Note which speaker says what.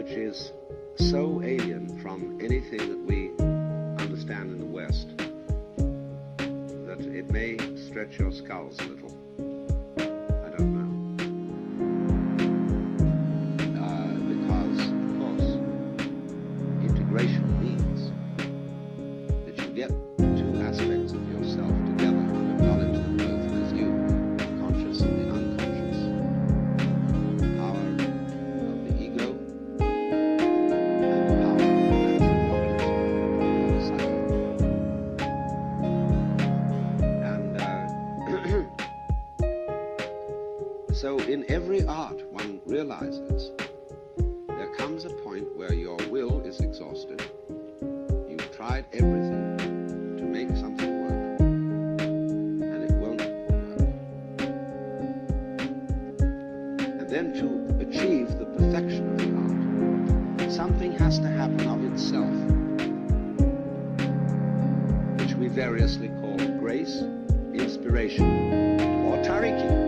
Speaker 1: which is so alien from anything that we understand in the West that it may stretch your skulls a little. I don't know. Because, of course, integration means that you get two aspects of yourself together and acknowledge them both as you, the conscious and the unconscious. The power of the ego and the power of the natural organism, the psyche. So in every art, one realizes there comes a point where your will is exhausted. You've tried everything to make something work, and it won't work. And then to achieve the perfection of the art, something has to happen of itself, which we variously call grace, inspiration, or tariki.